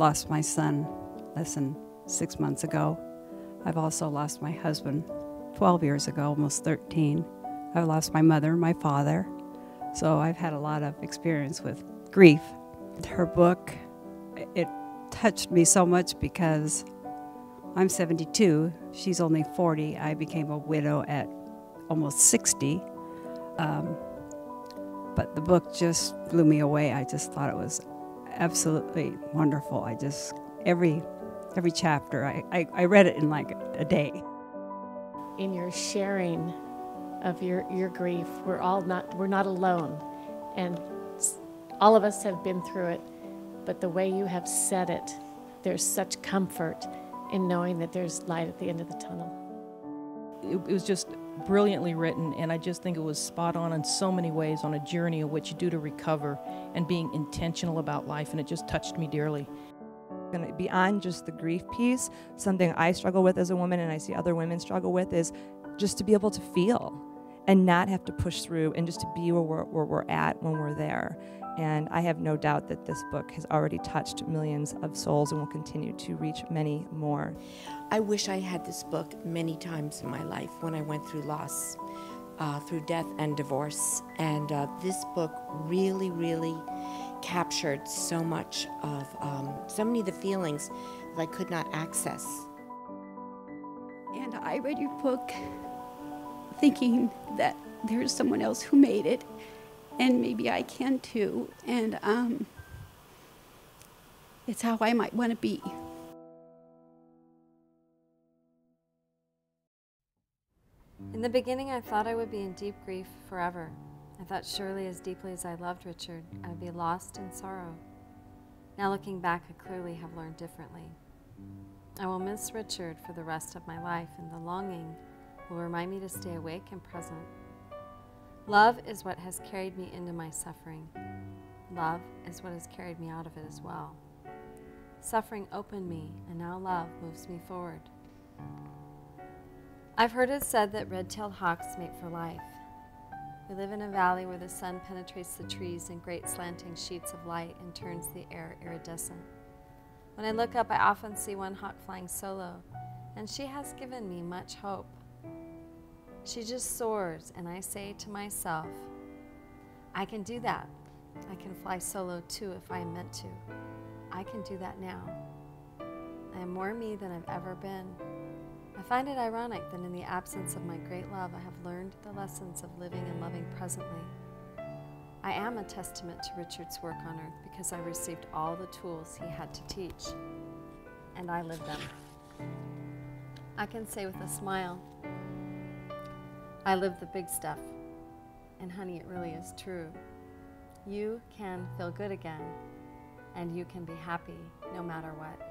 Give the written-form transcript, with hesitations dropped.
lost my son less than 6 months ago. I've also lost my husband 12 years ago, almost 13. I've lost my mother, my father. So I've had a lot of experience with grief. Her book, it touched me so much because I'm 72, she's only 40. I became a widow at almost 60. But the book just blew me away. I just thought it was absolutely wonderful. Every chapter, I read it in like a day. In your sharing of your grief, we're not alone, and all of us have been through it, but the way you have said it, there's such comfort in knowing that there's light at the end of the tunnel. It was just brilliantly written, and I just think it was spot on in so many ways on a journey of what you do to recover and being intentional about life, and it just touched me dearly. And beyond just the grief piece, something I struggle with as a woman and I see other women struggle with is just to be able to feel and not have to push through and just to be where we're at when we're there. And I have no doubt that this book has already touched millions of souls and will continue to reach many more. I wish I had this book many times in my life when I went through loss, through death and divorce. And this book really, really captured so much of, so many of the feelings that I could not access. And I read your book thinking that there's someone else who made it, and maybe I can too, and it's how I might want to be. In the beginning, I thought I would be in deep grief forever. I thought surely as deeply as I loved Richard, I would be lost in sorrow. Now looking back, I clearly have learned differently. I will miss Richard for the rest of my life, and the longing will remind me to stay awake and present. Love is what has carried me into my suffering. Love is what has carried me out of it as well. Suffering opened me, and now love moves me forward. I've heard it said that red-tailed hawks mate for life. We live in a valley where the sun penetrates the trees in great slanting sheets of light and turns the air iridescent. When I look up, I often see one hawk flying solo, and she has given me much hope. She just soars, and I say to myself, I can do that. I can fly solo too if I am meant to. I can do that now. I am more me than I've ever been. I find it ironic that in the absence of my great love, I have learned the lessons of living and loving presently. I am a testament to Richard's work on earth because I received all the tools he had to teach, and I lived them. I can say with a smile, I lived the big stuff, and honey, it really is true. You can feel good again, and you can be happy no matter what.